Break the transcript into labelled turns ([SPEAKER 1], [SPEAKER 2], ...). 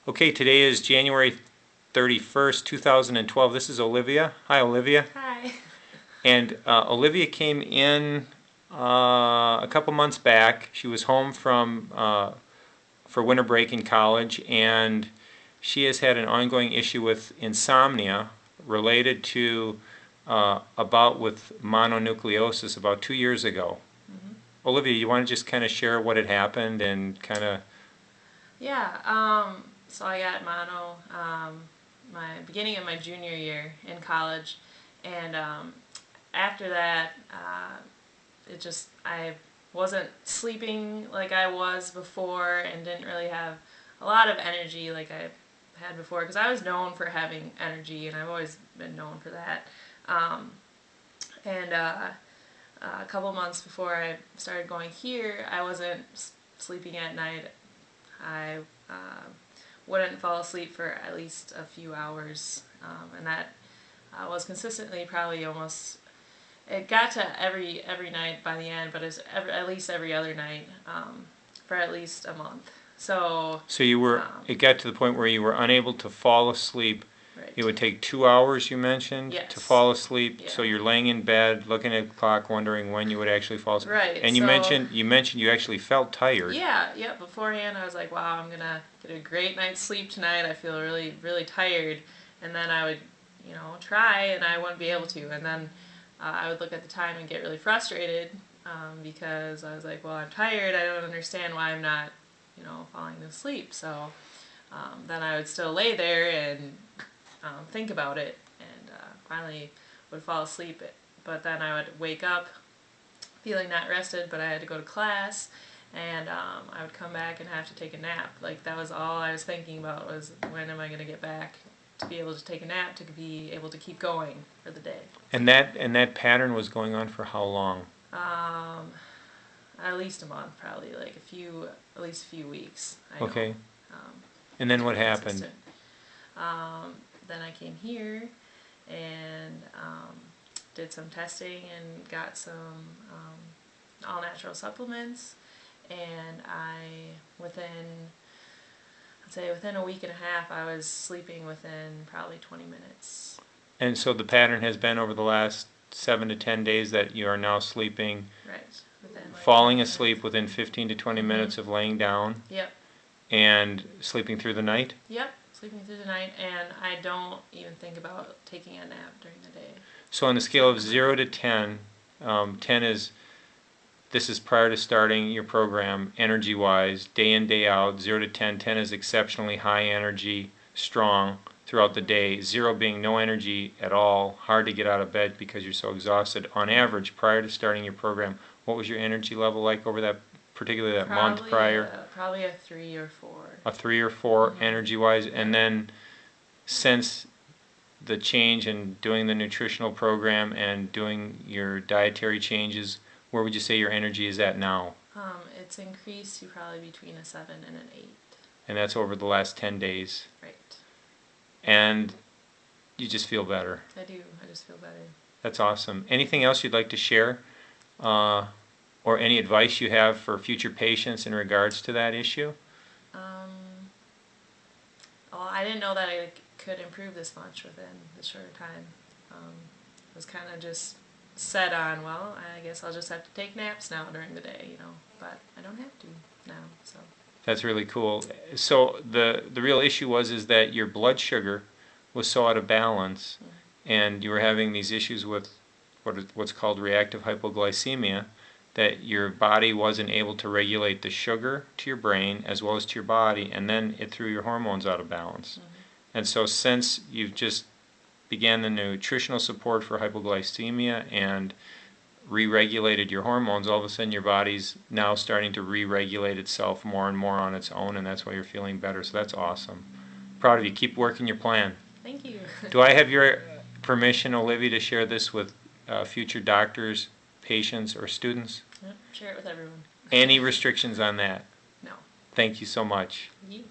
[SPEAKER 1] Okay, today is January 31st, 2012. This is Olivia. Hi, Olivia.
[SPEAKER 2] Hi.
[SPEAKER 1] And Olivia came in a couple months back. She was home from for winter break in college, and she has had an ongoing issue with insomnia related to a bout with mononucleosis about 2 years ago. Olivia, you want to just kind of share what had happened and kind of...
[SPEAKER 2] Yeah, so I got mono my beginning of my junior year in college, and after that, I wasn't sleeping like I was before, and didn't really have a lot of energy like I had before, because I was known for having energy, and I've always been known for that. Um, and A couple months before I started going here, I wasn't sleeping at night. I wouldn't fall asleep for at least a few hours, and that was consistently probably almost. It got to every night by the end, but at least every other night for at least a month. So
[SPEAKER 1] So it got to the point where you were unable to fall asleep.
[SPEAKER 2] right.
[SPEAKER 1] It would take 2 hours, you mentioned,
[SPEAKER 2] Yes.
[SPEAKER 1] to fall asleep.
[SPEAKER 2] Yeah.
[SPEAKER 1] So you're laying in bed, looking at the clock, wondering when you would actually fall asleep.
[SPEAKER 2] Right.
[SPEAKER 1] And you mentioned you actually felt tired.
[SPEAKER 2] Yeah. Beforehand, I was like, wow, I'm gonna get a great night's sleep tonight. I feel really tired, and then I would, try, and I wouldn't be able to, and then I would look at the time and get really frustrated because I was like, well, I'm tired. I don't understand why I'm not, falling asleep. So then I would still lay there and think about it, and finally would fall asleep. But then I would wake up feeling not rested, but I had to go to class, and I would come back and have to take a nap. Like, that was all I was thinking about, was when am I going to get back to be able to take a nap, to be able to keep going for the day.
[SPEAKER 1] And that pattern was going on for how long?
[SPEAKER 2] Um, at least a month, probably, like at least a few weeks. I know.
[SPEAKER 1] Okay.
[SPEAKER 2] Um,
[SPEAKER 1] And then what happened?
[SPEAKER 2] consistent. Then I came here and did some testing and got some all natural supplements, and I'd say within a week and a half, I was sleeping within probably 20 minutes.
[SPEAKER 1] And so the pattern has been over the last 7 to 10 days that you are now sleeping,
[SPEAKER 2] Right. Within like
[SPEAKER 1] falling
[SPEAKER 2] 20
[SPEAKER 1] asleep
[SPEAKER 2] minutes.
[SPEAKER 1] within 15 to 20
[SPEAKER 2] Mhm.
[SPEAKER 1] minutes of laying down,
[SPEAKER 2] Yep.
[SPEAKER 1] and sleeping through the night?
[SPEAKER 2] Yep. Sleeping through the night, and I don't even think about taking a nap during the day.
[SPEAKER 1] So on a scale of 0 to 10, 10 is, this is prior to starting your program, energy-wise, day in, day out, 0 to 10. 10 is exceptionally high energy, strong throughout the day. 0 being no energy at all, hard to get out of bed because you're so exhausted. On average, prior to starting your program, what was your energy level like over that, particularly that month prior?
[SPEAKER 2] Probably a 3 or 4.
[SPEAKER 1] A 3 or 4
[SPEAKER 2] Mhm.
[SPEAKER 1] energy-wise, and then since the change in doing the nutritional program and doing your dietary changes, where would you say your energy is at now?
[SPEAKER 2] It's increased to probably between a 7 and an 8.
[SPEAKER 1] And that's over the last 10 days.
[SPEAKER 2] Right.
[SPEAKER 1] And you just feel better.
[SPEAKER 2] I do. I just feel better.
[SPEAKER 1] That's awesome. Anything else you'd like to share? Or any advice you have for future patients in regards to that issue?
[SPEAKER 2] Well, I didn't know that I could improve this much within this short time. I was kind of just set on, well, I guess I'll just have to take naps now during the day, but I don't have to now, so.
[SPEAKER 1] That's really cool. So the real issue is that your blood sugar was so out of balance, and you were having these issues with what's called reactive hypoglycemia, that your body wasn't able to regulate the sugar to your brain as well as to your body, and then it threw your hormones out of balance. And so since you've just began the nutritional support for hypoglycemia and re-regulated your hormones, all of a sudden your body's now starting to re-regulate itself more and more on its own, and that's why you're feeling better. So that's awesome. Proud of you. Keep working your plan.
[SPEAKER 2] Thank you.
[SPEAKER 1] Do I have your permission, Olivia, to share this with future doctors, patients, or students?
[SPEAKER 2] Yep, share it with everyone.
[SPEAKER 1] Any restrictions on that?
[SPEAKER 2] No.
[SPEAKER 1] Thank you so much.
[SPEAKER 2] You.